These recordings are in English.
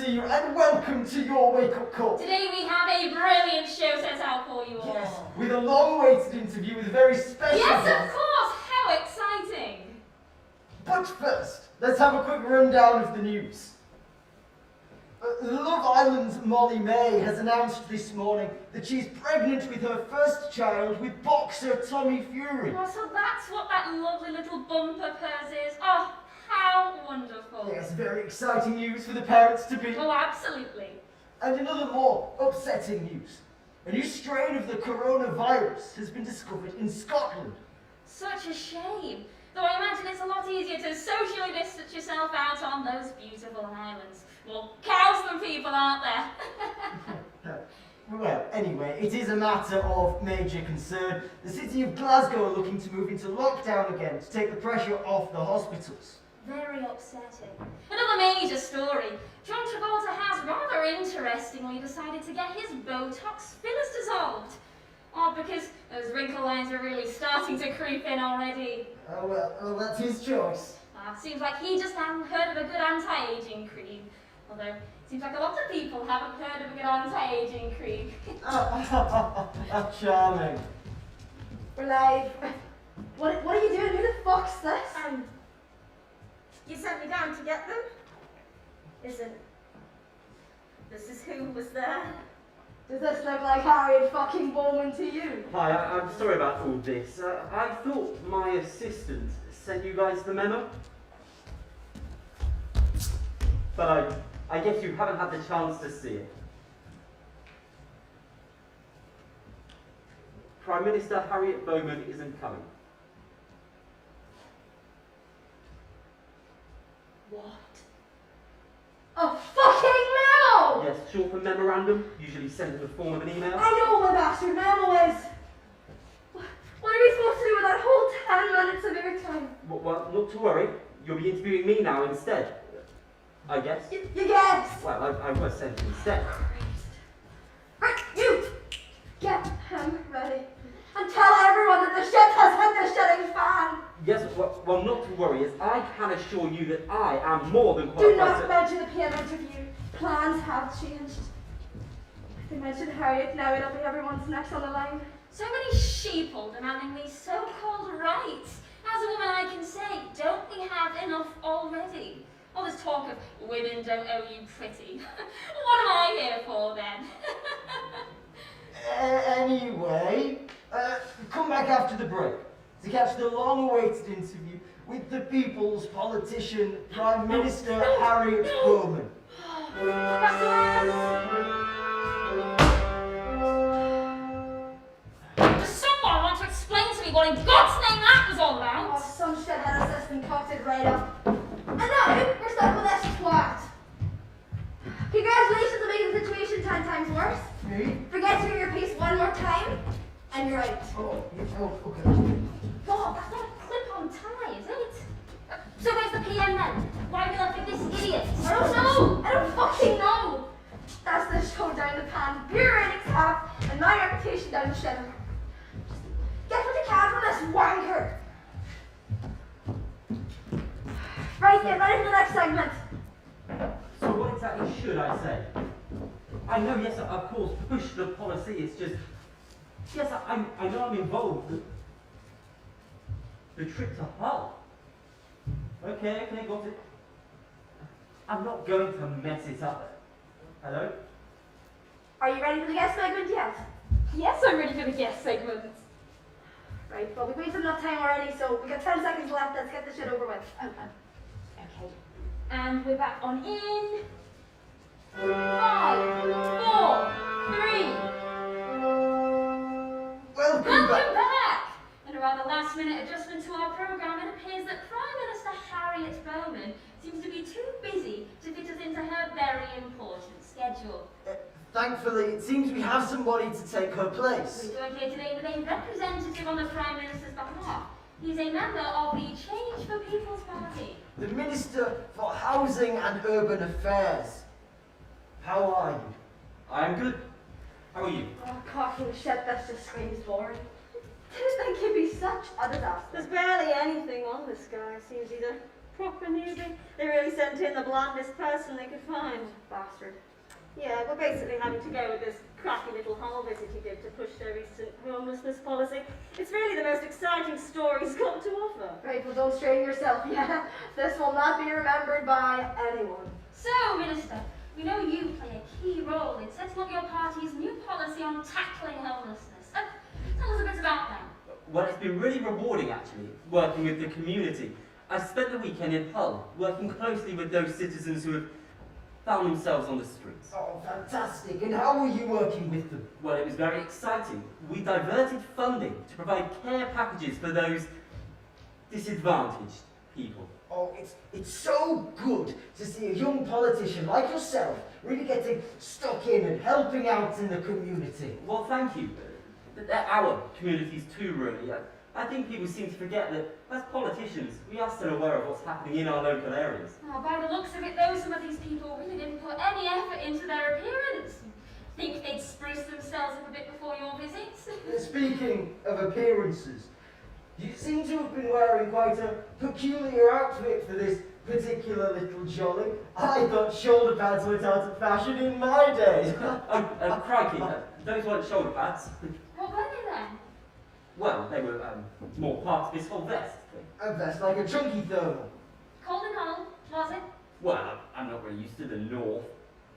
see you and welcome to your wake-up call. Today we have a brilliant show set out for you all. Yes, with a long-awaited interview with a very special Yes, guest. of course! How exciting! But first, let's have a quick rundown of the news. Love Island's Molly May has announced this morning that she's pregnant with her first child with boxer Tommy Fury. Oh, so that's what that lovely little bump of hers is. Oh, how wonderful. Yes, very exciting news for the parents-to-be. Oh, absolutely. And another more upsetting news. A new strain of the coronavirus has been discovered in Scotland. Such a shame. Though I imagine it's a lot easier to socially distance yourself out on those beautiful islands. More cows than people, aren't there? Well, anyway, it is a matter of major concern. The city of Glasgow are looking to move into lockdown again to take the pressure off the hospitals. Very upsetting. Another major story. John Travolta has rather interestingly decided to get his Botox fillers dissolved. Oh, because those wrinkle lines are really starting to creep in already. Oh, well, that's his choice. Seems like he just hadn't heard of a good anti-aging cream. Although, it seems like a lot of people haven't heard of a good anti-aging cream. That's charming. We're live. What are you doing? Who the fuck's this? You sent me down to get them? Listen, this is who was there. Does this look like Harriet fucking Bowman to you? Hi, I'm sorry about all this. I thought my assistant sent you guys the memo. But I guess you haven't had the chance to see it. Prime Minister Harriet Bowman isn't coming. What? A fucking memo! Yes, short for memorandum, usually sent in the form of an email. I know what a bastard memo is! What are we supposed to do with that whole 10 minutes of airtime? Well, not to worry. You'll be interviewing me now instead. I guess. You guess! Well, I was sent instead. Right, you! Get him ready. And tell everyone that the shit has hit the shitting fan! Yes, well, not to worry, as I can assure you that I am more than Do qualified not to... mention the PM interview. Plans have changed. If they mention Harriet now, it'll be everyone's next on the line. So many sheeple demanding these so-called rights. As a woman I can say, don't we have enough already? All this talk of women don't owe you pretty. What am I here for then? Anyway, come back after the break to catch the long-awaited interview with the people's politician, Prime Minister Harriet Bowman. Does someone want to explain to me what in God's name that was all Oh, about? some shithead assistant cocked it right up. And now, we're stuck with this twat. Congratulations on making the situation 10 times worse. Me? Forget to do your piece one more time, and you're out. Oh, okay. God, that's not a clip-on tie, is it? So where's the PM then? Why are we left with this idiot? I don't know. I don't fucking know. That's the show down the pan, pure ratings half, and my reputation down the shitter. Just get what you can from this wanker. Right, get ready for the next segment. So what exactly should I say? I know, yes, of course, push the policy, it's just... Yes, I know I'm involved. The trip to Hull. Okay, got it. I'm not going to mess it up. Hello? Are you ready for the guest segment yet? Yes, I'm ready for the guest segment. Right, well, we've wasted enough time already, so we got 10 seconds left. Let's get this shit over with. Okay. And we're back on in 5, 4, 3. Welcome back. back! And a rather last-minute adjustment to our programme, it appears that Prime Minister Harriet Bowman seems to be too busy to fit us into her very important schedule. Thankfully, it seems we have somebody to take her place. We're joined here today with a representative on the Prime Minister's behalf. He's a member of the Change for People's Party. The Minister for Housing and Urban Affairs. How are you? I'm good. How are you? Oh, cocky shit, this just screams boring. Didn't think he'd be such a disaster. There's barely anything on this guy. Seems either Proper newbie. They really sent in the blandest person they could find. Bastard. Yeah, we're basically having to go with this crappy little hall visit he did to push their recent homelessness policy. It's really the most exciting story he's got to offer. Right, well, don't strain yourself. Yeah, this will not be remembered by anyone. So, Minister, we know you play a key role in setting up your party's new policy on tackling homelessness. Tell us a bit about that. Well, it's been really rewarding, actually, working with the community. I spent the weekend in Hull, working closely with those citizens who have found themselves on the streets. Oh, fantastic. And how were you working with them? Well, it was very exciting. We diverted funding to provide care packages for those disadvantaged people. Oh, it's so good to see a young politician like yourself really getting stuck in and helping out in the community. Well, thank you. Our communities too, really. I think people seem to forget that as politicians, we are still aware of what's happening in our local areas. Oh, by the looks of it, though, some of these people really didn't put any effort into their appearance. Think they'd spruce themselves up a bit before your visits? Speaking of appearances, you seem to have been wearing quite a peculiar outfit for this particular little jolly. I thought shoulder pads went out of fashion in my day. Crikey, those weren't shoulder pads. What were they then? Well, they were more part of this whole vest thing. A vest like a chunky thermal. Cold and cold, was it? Well, I'm not really used to the north.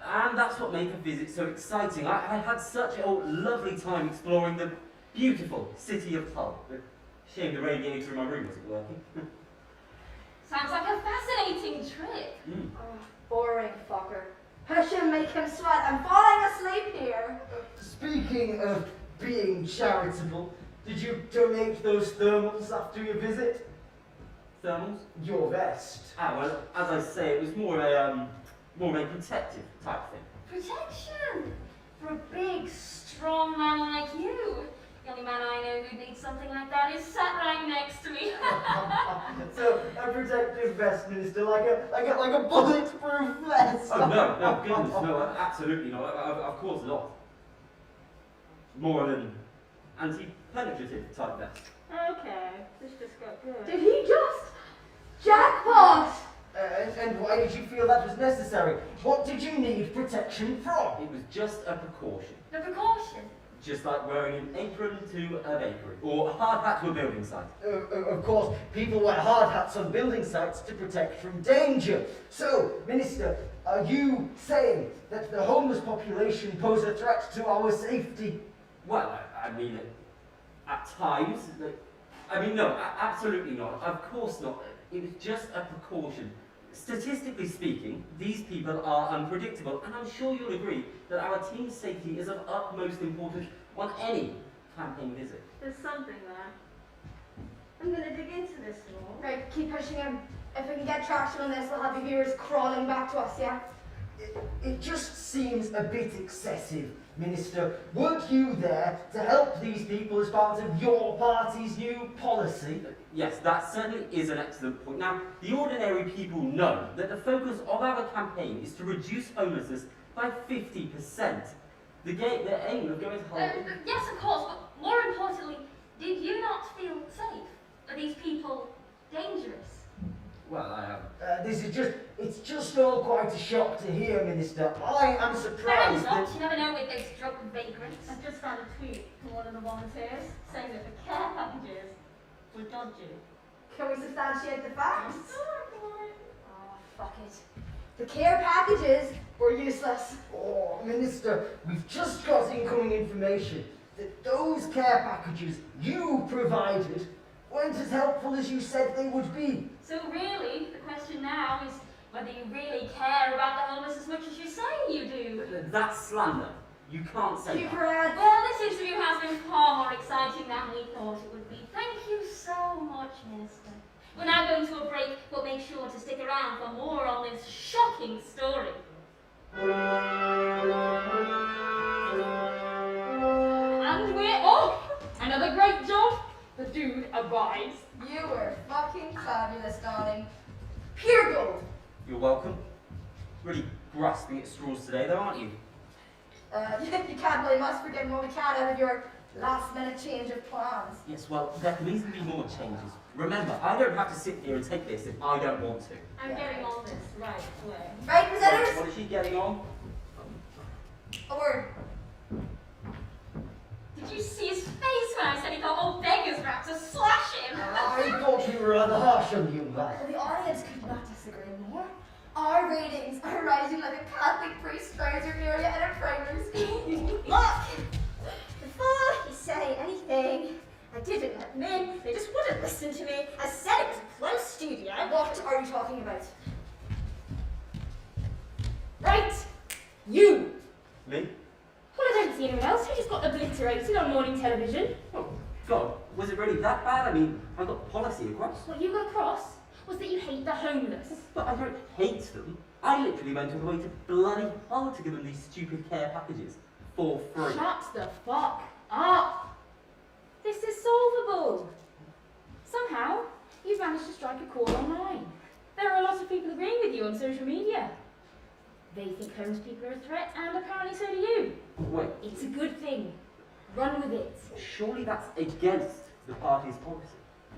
And that's what made the visit so exciting. I had such a lovely time exploring the beautiful city of Hull. Shame the radiator in my room wasn't working. Sounds like a fascinating trip. Mm. Oh, boring fucker. Push him, make him sweat. I'm falling asleep here. Speaking of being charitable, did you donate those thermals after your visit? Thermals? Your vest. Ah, well, as I say, it was more a protective type thing. Protection! For a big, strong man like you. The only man I know who needs something like that is sat right next to me. So, a protective vest, Minister, like a bulletproof vest. Oh, no, goodness, no, absolutely not. Of course not. More an anti-penetrative type vest. Okay, this just got good. Did he just jackpot? And why did you feel that was necessary? What did you need protection from? It was just a precaution. The precaution. Just like wearing an apron to a bakery, or a hard hat to a building site. Of course, people wear hard hats on building sites to protect from danger. So, Minister, are you saying that the homeless population pose a threat to our safety? Well, I mean, at times, no, absolutely not. Of course not. It was just a precaution. Statistically speaking, these people are unpredictable, and I'm sure you'll agree that our team's safety is of utmost importance on any campaign visit. There's something there. I'm gonna dig into this more. Right, keep pushing him. If we can get traction on this, we'll have the viewers crawling back to us, yeah? It just seems a bit excessive, Minister. Weren't you there to help these people as part of your party's new policy? Yes, that certainly is an excellent point. Now, the ordinary people know that the focus of our campaign is to reduce homelessness by 50%. The aim of going to Hull... Yes, of course, but more importantly, did you not feel safe? Are these people dangerous? Well, It's just all quite a shock to hear, Minister. I am surprised not. that... You never know with those drug vagrants. I've just found a tweet from one of the volunteers saying that the care packages were dodgy. Can we substantiate the facts? Oh, fuck it. The care packages were useless. Oh, Minister, we've just got incoming information that those care packages you provided weren't as helpful as you said they would be. So really, the question now is whether you really care about the homeless as much as you say you do. that's slander. You can't say Keep that. your head. Well, this interview has been far more exciting than we thought it would be. Thank you so much, Minister. We're now going to a break, but make sure to stick around for more on this shocking story. And we're off! Another great job. The dude abides. You were fucking fabulous, darling. Pure gold. You're welcome. Really grasping at straws today, though, aren't you? You can't blame us for getting what we can out of your Last minute change of plans. Yes, well, there can easily be more changes. Remember, I don't have to sit here and take this if I don't want to. I'm getting on this right away. Right, presenters? What is she getting on? A word. Did you see his face when I said he got old beggars back to slash him? I thought you were rather harsh on the young lad. Well, the audience could not disagree more. Our ratings are rising like a Catholic priest drives your area in a primary school. Look! Before you say anything, I didn't let them in. They just wouldn't listen to me. I said it was a closed studio. What are you talking about? Right, you. Me? Well, I don't see anyone else who just got obliterated on morning television. Oh, God, was it really that bad? I mean, I got policy across. What you got across was that you hate the homeless. But I don't hate them. I literally went all the way to bloody Hull to give them these stupid care packages for free. Shut the fuck up. This is solvable. Somehow, you've managed to strike a chord online. There are a lot of people agreeing with you on social media. They think homeless people are a threat, and apparently so do you. Wait, It's a good thing. Run with it. surely that's against the party's policy.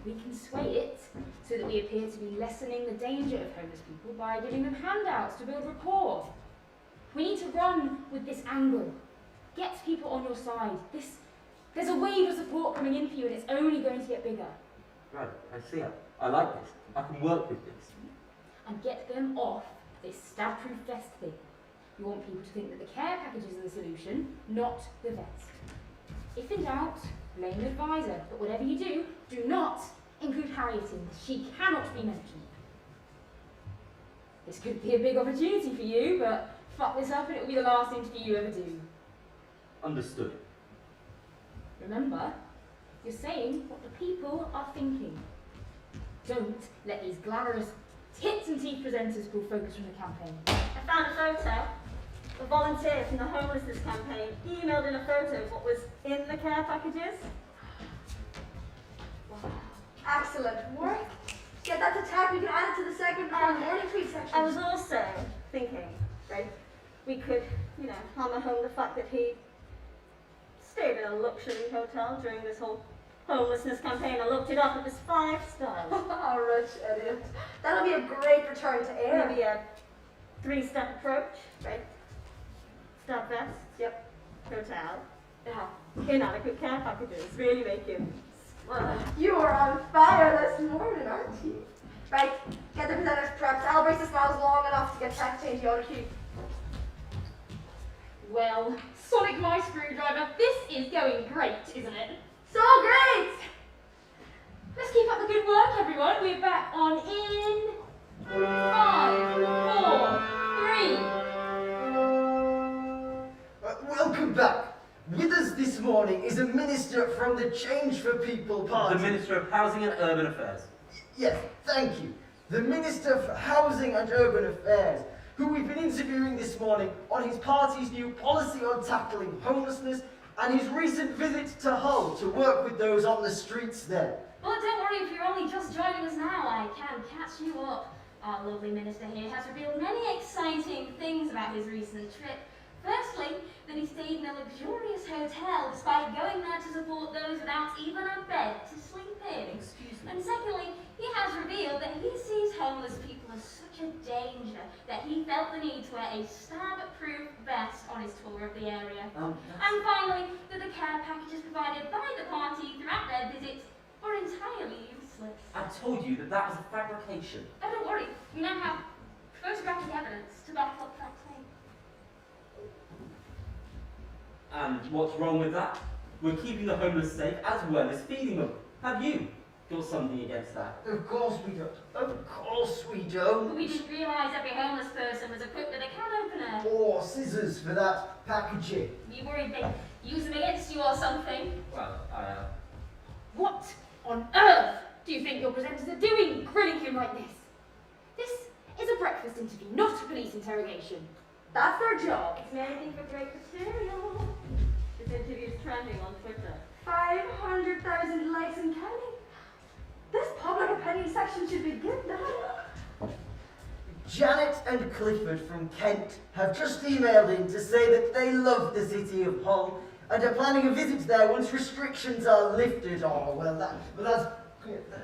We can sway it so that we appear to be lessening the danger of homeless people by giving them handouts to build rapport. We need to run with this angle. Get people on your side. There's a wave of support coming in for you, and it's only going to get bigger. Right, I see. I like this. I can work with this. And get them off this stab-proof vest thing. You want people to think that the care packages are the solution, not the vest. If in doubt, blame the advisor. But whatever you do, do not include Harriet in. She cannot be mentioned. This could be a big opportunity for you, but fuck this up and it will be the last interview you ever do. Understood. Remember, you're saying what the people are thinking. Don't let these glamorous tits and teeth presenters pull focus from the campaign. I found a photo. A volunteer from the homelessness campaign emailed in a photo of what was in the care packages. Wow. Excellent work. Get that to tag. We can add it to the segment for the morning tweet section. I was also thinking, right, we could, hammer home the fact that he stayed in a luxury hotel during this whole homelessness campaign. I looked it up. It was 5 stars. Oh, rich idiot. That'll be a great return to air. Maybe a 3-step approach, right? Stab vest, yep. Hotel. Inadequate care packages really make you swell. You are on fire this morning, aren't you? Right, get the presenters prepped. I'll brace the smiles long enough to get back to change the auto cue. Well, Sonic my screwdriver, this is going great, isn't it? So great! Let's keep up the good work, everyone. We're back on in 5, 4, 3. Welcome back. With us this morning is a minister from the Change for People party. The Minister of Housing and Urban Affairs. Yes, thank you. The Minister for Housing and Urban Affairs, who we've been interviewing this morning on his party's new policy on tackling homelessness and his recent visit to Hull to work with those on the streets there. Well, don't worry if you're only just joining us now. I can catch you up. Our lovely minister here has revealed many exciting things about his recent trip. Firstly, that he stayed in a luxurious hotel despite going there to support those without even a bed to sleep in. Excuse me. And secondly, he has revealed that he sees homeless people as such a danger that he felt the need to wear a stab-proof vest on his tour of the area. And finally, that the care packages provided by the party throughout their visits were entirely useless. I told you that that was a fabrication. Oh, don't worry, we now have photographic evidence to back up that claim. And what's wrong with that? We're keeping the homeless safe as well as feeding them. Have you got something against that? Of course we don't. Of course we don't. We didn't realise every homeless person was equipped with a can opener. Or scissors for that packaging. We worried they'd use them against you or something. Well, What on earth do you think your presenters are doing, grilling him like this? This is a breakfast interview, not a police interrogation. That's their job. It's anything but great material. This interview's trending on Twitter. 500,000 likes and counting. This public opinion section should be good now. Janet and Clifford from Kent have just emailed in to say that they love the city of Hull and are planning a visit there once restrictions are lifted. Oh, well,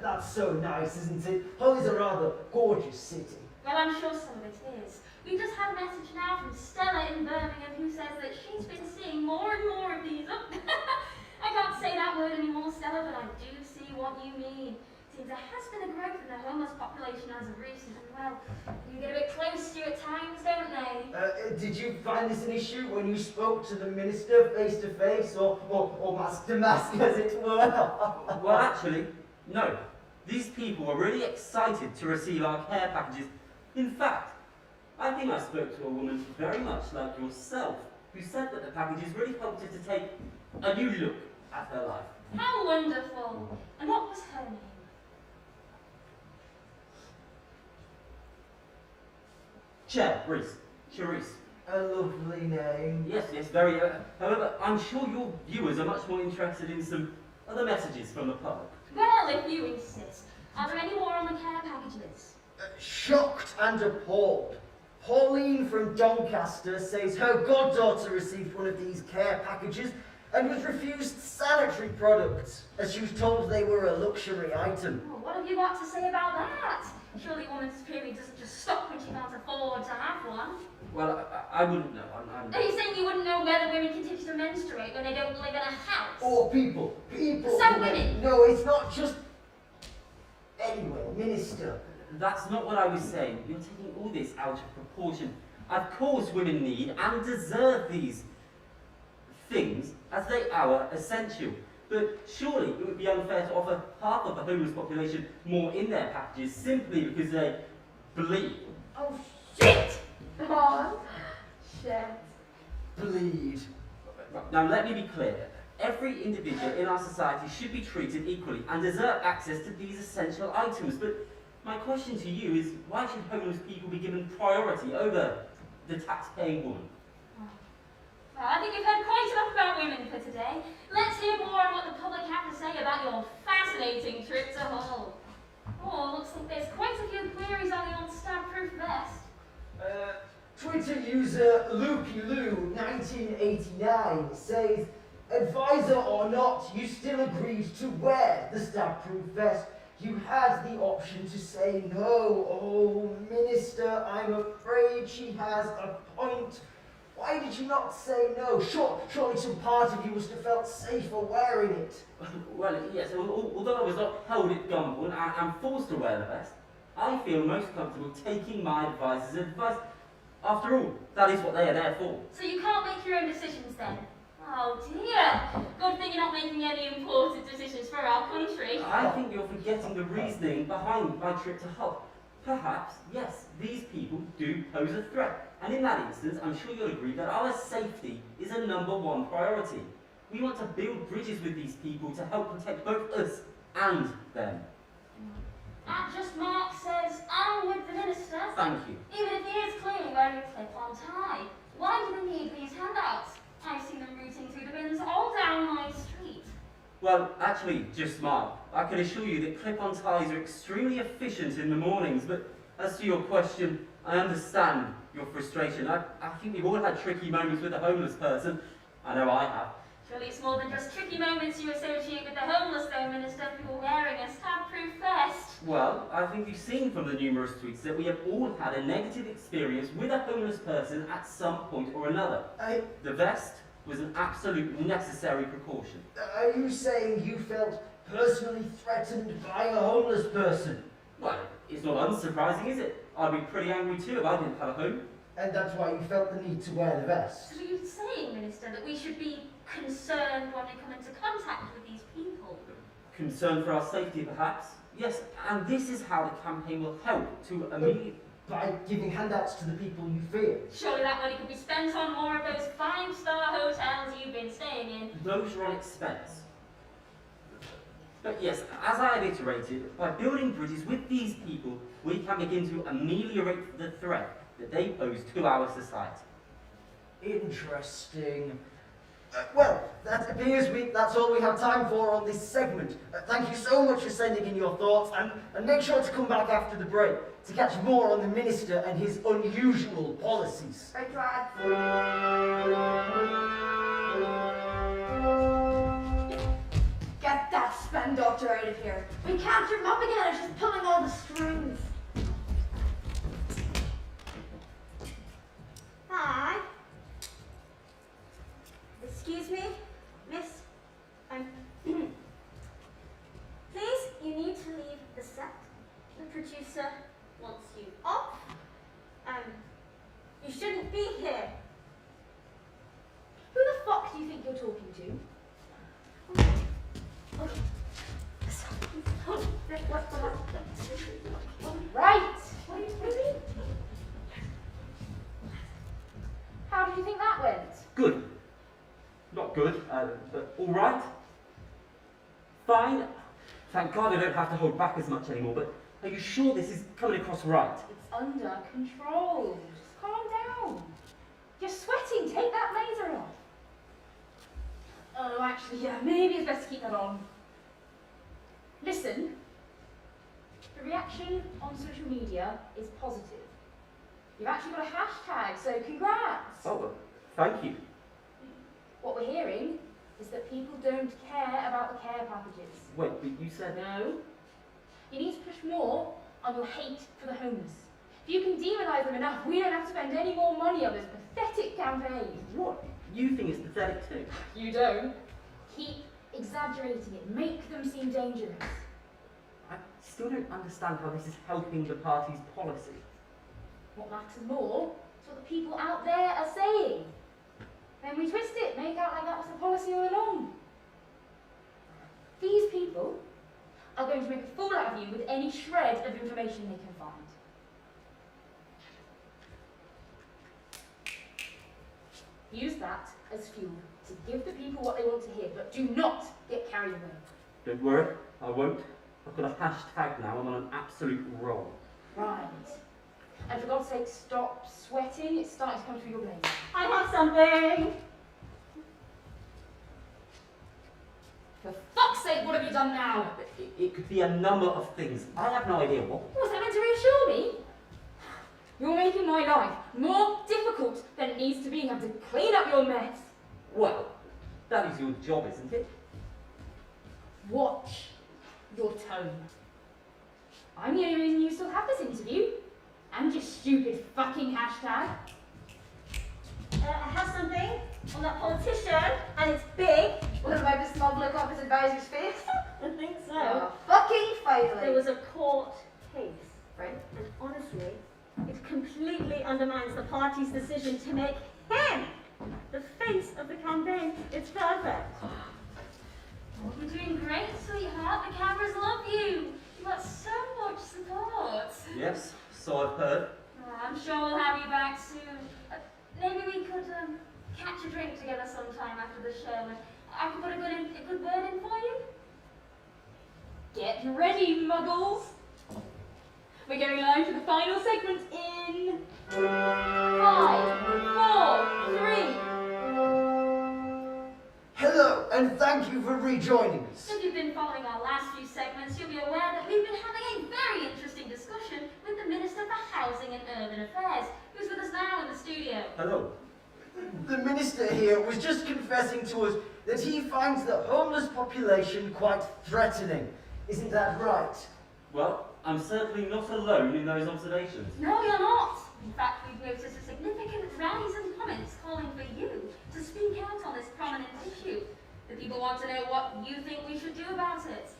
that's so nice, isn't it? Hull is a rather gorgeous city. Well, I'm sure some of it is. We've just had a message now from Stella in Birmingham who says that she's been seeing more and more of these. I can't say that word anymore, Stella, but I do see what you mean. Seems there has been a growth in the homeless population as of recent, and well, you get a bit close to you at times, don't they? Did you find this an issue when you spoke to the minister face to face, or mask to mask, as it were? Well, actually, no. These people were really excited to receive our care packages. In fact, I think I spoke to a woman very much like yourself, who said that the packages really helped her to take a new look at her life. How wonderful! And what was her name? Charisse. A lovely name. Yes, very. However, I'm sure your viewers are much more interested in some other messages from the public. Well, if you insist. Are there any more on the care packages? Shocked and appalled. Pauline from Doncaster says her goddaughter received one of these care packages and was refused sanitary products, as she was told they were a luxury item. Oh, what have you got to say about that? Surely a woman's period doesn't just stop when she can't afford to have one. Well, I wouldn't know. Are you saying you wouldn't know whether women continue to menstruate when they don't live in a house? Or people. Some women. No, it's not just... Anyway, Minister. That's not what I was saying. You're taking all this out of proportion. Of course women need and deserve these things as they are essential. But surely it would be unfair to offer half of the homeless population more in their packages simply because they bleed. Oh, shit! Oh, shit. Bleed. Now let me be clear. Every individual in our society should be treated equally and deserve access to these essential items. But my question to you is, why should homeless people be given priority over the tax-paying woman? Well, I think we've heard quite enough about women for today. Let's hear more on what the public have to say about your fascinating trip to Hull. Oh, looks like there's quite a few queries on the old stab-proof vest. Twitter user LoopyLou1989 says, advisor or not, you still agreed to wear the stab-proof vest. You had the option to say no. Oh, Minister, I'm afraid she has a point. Why did you not say no? Surely some part of you must have felt safer wearing it. Well, yes, although I was not held at gunpoint and forced to wear the vest, I feel most comfortable taking my advisor's advice. After all, that is what they are there for. So you can't make your own decisions then? Oh dear. Good thing you're not making any important decisions for our country. I think you're forgetting the reasoning behind my trip to Hull. Perhaps, yes, these people do pose a threat. And in that instance, I'm sure you'll agree that our safety is a #1 priority. We want to build bridges with these people to help protect both us and them. That just Mark says, I'm with the minister. Thank you. Even if he is clearly wearing a clip-on tie. Why do they need these handouts? I see them routing through the bins all down my street. Well, actually, just smart. I can assure you that clip-on ties are extremely efficient in the mornings, but as to your question, I understand your frustration. I think we've all had tricky moments with a homeless person. I know I have. Surely it's more than just tricky moments you associate with the homeless though, Minister, who are wearing a stab-proof vest. Well, I think you've seen from the numerous tweets that we have all had a negative experience with a homeless person at some point or another. The vest was an absolute necessary precaution. Are you saying you felt personally threatened by a homeless person? Well, it's not unsurprising, is it? I'd be pretty angry too if I didn't have a home. And that's why you felt the need to wear the vest? So are you saying, Minister, that we should be concerned when we come into contact with these people? Concern for our safety, perhaps? Yes, and this is how the campaign will help to immediately... By giving handouts to the people you fear. Surely that money could be spent on more of those 5-star hotels you've been staying in. Those are on expense. But yes, as I have iterated, by building bridges with these people, we can begin to ameliorate the threat that they pose to our society. Interesting. Well, that appears that's all we have time for on this segment. Thank you so much for sending in your thoughts, and make sure to come back after the break to catch more on the Minister and his unusual policies. Right, lads. out of here. We captured him up again, it's just pulling all the strings. Hi. Excuse me, miss. Please, you need to leave the set. The producer wants you off. You shouldn't be here. Who the fuck do you think you're talking to? Right! What do you mean? How did you think that went? Good. Not good, but all right. Fine. Thank God I don't have to hold back as much anymore, but are you sure this is coming across right? It's under control. Just calm down. You're sweating. Take that blazer off. Oh, actually, yeah, maybe it's best to keep that on. Listen, the reaction on social media is positive. You've actually got a hashtag, so congrats. Oh, well, thank you. What we're hearing is that people don't care about the care packages. Wait, but you said... No. You need to push more on your hate for the homeless. If you can demonise them enough, we don't have to spend any more money on this pathetic campaign. What? You think it's pathetic too? You don't. Keep exaggerating it. Make them seem dangerous. I still don't understand how this is helping the party's policy. What matters more is what the people out there are saying. Then we twist it, make out like that was the policy all along. These people are going to make a fool out of you with any shred of information they can find. Use that as fuel to give the people what they want to hear, but do not get carried away. Don't worry, I won't. I've got a hashtag now, I'm on an absolute roll. Right. And for God's sake, stop sweating. It's starting to come through your veins. I have something. For fuck's sake, what have you done now? It could be a number of things. I have no idea what. Was that meant to reassure me? You're making my life more difficult than it needs to be. You have to clean up your mess. Well, that is your job, isn't it? Watch your tone. I'm the only reason you still have this interview. And your stupid fucking hashtag. I have something on that politician, and it's big. What about the smug look off his advisor's face? I think so. Oh, fucking finally. There was a court case, right? And honestly, it completely undermines the party's decision to make him the face of the campaign. It's perfect. Oh, you're doing great, sweetheart. The cameras love you. You've got so much support. Yes, so I've heard. Oh, I'm sure we'll have you back soon. Maybe we could catch a drink together sometime after the show, and I could put a good word in for you. Get ready, muggles. We're going live for the final segment in 5, 4, 3. Hello, and thank you for rejoining us. If you've been following our last few segments, you'll be aware that we've been having a very interesting discussion with the Minister for Housing and Urban Affairs, who's with us now in the studio. Hello. The minister here was just confessing to us that he finds the homeless population quite threatening. Isn't that right? Well, I'm certainly not alone in those observations. No, you're not. In fact, we've noticed a significant rise in comments calling for you to speak out on this prominent issue. The people want to know what you think we should do about it.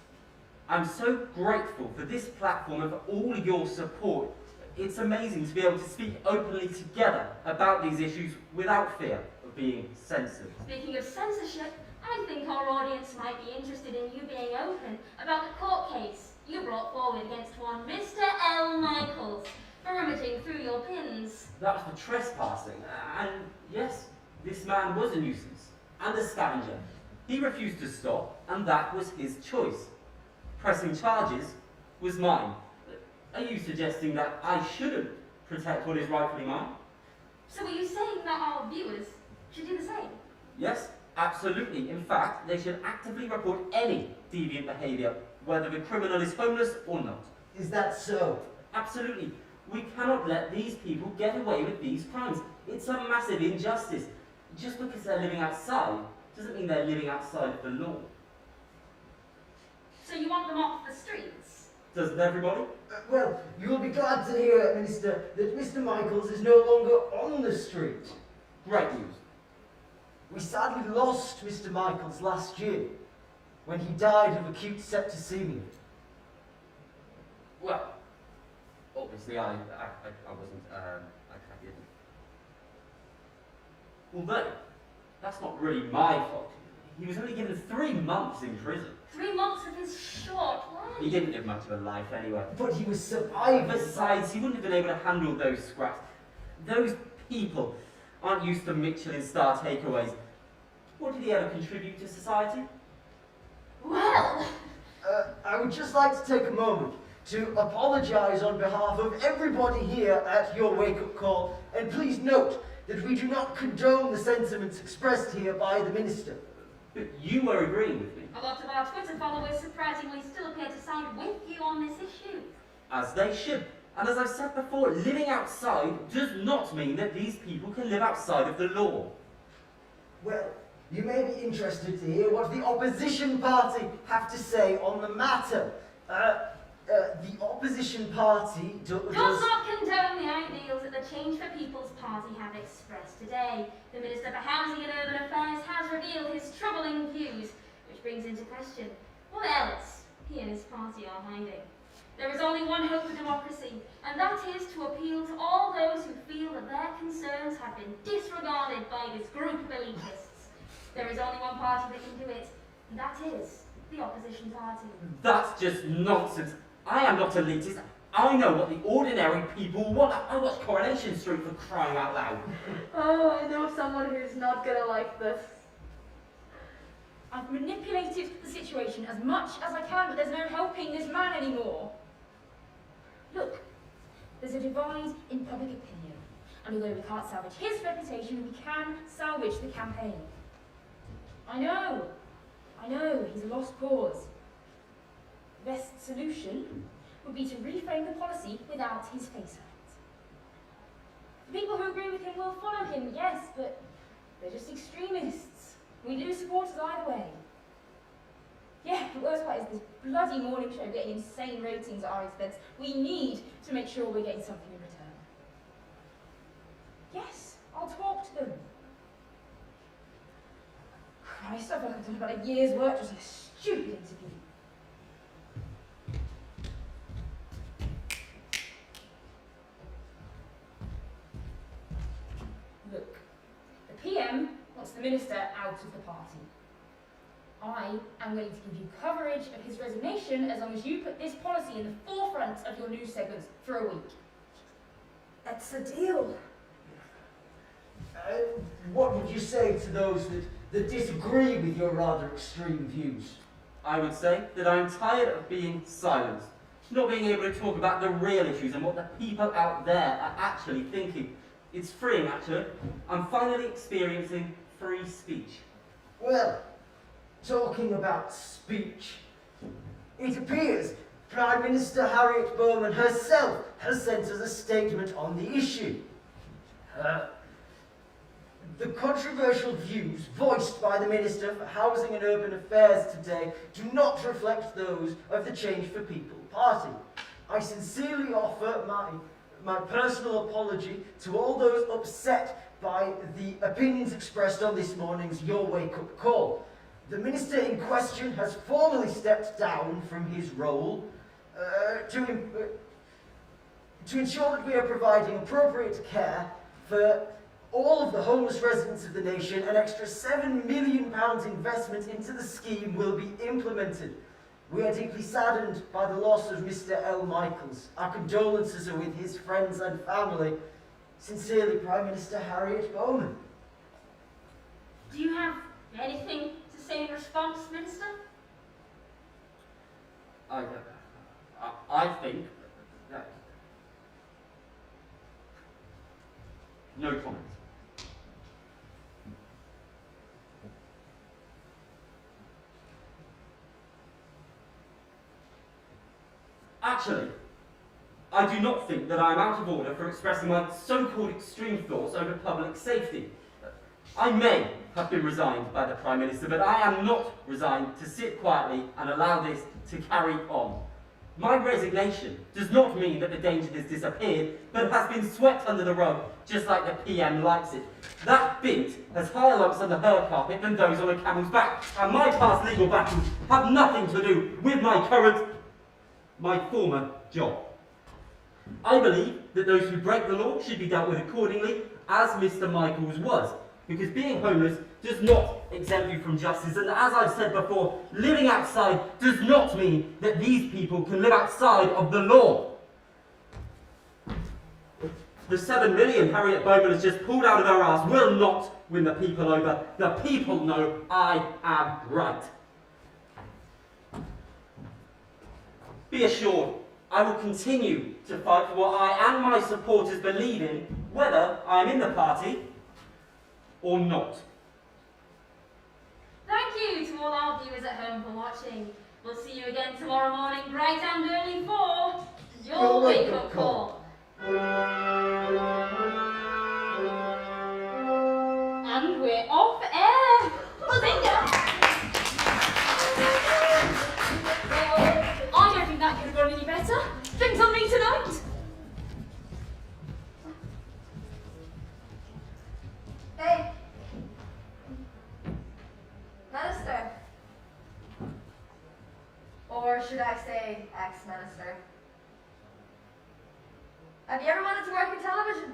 I'm so grateful for this platform and for all your support. It's amazing to be able to speak openly together about these issues without fear of being censored. Speaking of censorship, I think our audience might be interested in you being open about the court case you brought forward against one Mr. L. Michaels for rummaging through your pins. That was for trespassing, and yes, this man was a nuisance and a scavenger. He refused to stop, and that was his choice. Pressing charges was mine. Are you suggesting that I shouldn't protect what is rightfully mine? So are you saying that our viewers should do the same? Yes, absolutely. In fact, they should actively report any deviant behaviour, whether the criminal is homeless or not. Is that so? Absolutely. We cannot let these people get away with these crimes. It's a massive injustice. Just because they're living outside doesn't mean they're living outside of the law. So you want them off the streets? Doesn't everybody? Well, you will be glad to hear, Minister, that Mr. Michaels is no longer on the street. Great news. We sadly lost Mr. Michaels last year when he died of acute septicemia. Well, obviously I wasn't, I didn't. Although, that's not really my fault. He was only given 3 months in prison. 3 months of his short life. He didn't live much of a life anyway. But he was surviving. Besides, he wouldn't have been able to handle those scraps. Those people aren't used to Michelin-star takeaways. What did he ever contribute to society? Well, I would just like to take a moment to apologise on behalf of everybody here at your wake-up call, and please note that we do not condone the sentiments expressed here by the Minister. But you were agreeing with me, a lot of our Twitter followers surprisingly still appear to side with you on this issue. as they should. And as I've said before, living outside does not mean that these people can live outside of the law. Well, you may be interested to hear what the opposition party have to say on the matter. The opposition party Does not condone the ideals that the Change for People's Party have expressed today. The Minister for Housing and Urban Affairs has revealed his troubling views, which brings into question what else he and his party are hiding. There is only one hope for democracy, and that is to appeal to all those who feel that their concerns have been disregarded by this group of elitists. There is only one party that can do it, and that is the opposition party. That's just nonsense. I am not elitist. I know what the ordinary people want. I watch Coronation Street for crying out loud. Oh, I know someone who's not gonna like this. I've manipulated the situation as much as I can, but there's no helping this man anymore. Look, there's a divide in public opinion, and although we can't salvage his reputation, we can salvage the campaign. I know, he's a lost cause. The best solution would be to reframe the policy without his face on it. The people who agree with him will follow him, yes, but they're just extremists. We lose supporters either way. Yeah, the worst part is this bloody morning show getting insane ratings at our expense. We need to make sure we're getting something in return. Yes, I'll talk to them. Christ, I feel like I've done about a year's work just on a stupid interview. Look, the PM wants the minister out of the party. I am willing to give you coverage of his resignation as long as you put this policy in the forefront of your news segments for a week. That's the deal. What would you say to those that disagree with your rather extreme views? I would say that I'm tired of being silenced, not being able to talk about the real issues and what the people out there are actually thinking. It's freeing, actually. I'm finally experiencing free speech. Well, talking about speech, it appears Prime Minister Harriet Bowman herself has sent us a statement on the issue. The controversial views voiced by the Minister for Housing and Urban Affairs today do not reflect those of the Change for People party. I sincerely offer my personal apology to all those upset by the opinions expressed on this morning's Your Wake Up call. The Minister in question has formally stepped down from his role to ensure that we are providing appropriate care for all of the homeless residents of the nation. An extra £7 million investment into the scheme will be implemented. We are deeply saddened by the loss of Mr. L. Michaels. Our condolences are with his friends and family. Sincerely, Prime Minister Harriet Bowman. Do you have anything to say in response, Minister? I think that... No comment. Actually, I do not think that I am out of order for expressing my so-called extreme thoughts over public safety. I may have been resigned by the Prime Minister, but I am not resigned to sit quietly and allow this to carry on. My resignation does not mean that the danger has disappeared, but has been swept under the rug, just like the PM likes it. That bint has higher lumps under her carpet than those on a camel's back, and my past legal battles have nothing to do with my former job. I believe that those who break the law should be dealt with accordingly, as Mr. Michaels was, because being homeless does not exempt you from justice, and as I've said before, living outside does not mean that these people can live outside of the law. The 7 million Harriet Bowman has just pulled out of her arse will not win the people over. The people know I am right. Be assured, I will continue to fight for what I and my supporters believe in, whether I am in the party or not. Thank you to all our viewers at home for watching. We'll see you again tomorrow morning, bright and early for your wake-up call. And we're off air. I don't think that could have gone any better. Drinks on me tonight. Hey. Minister. Or should I say ex-minister? Have you ever wanted to work in television?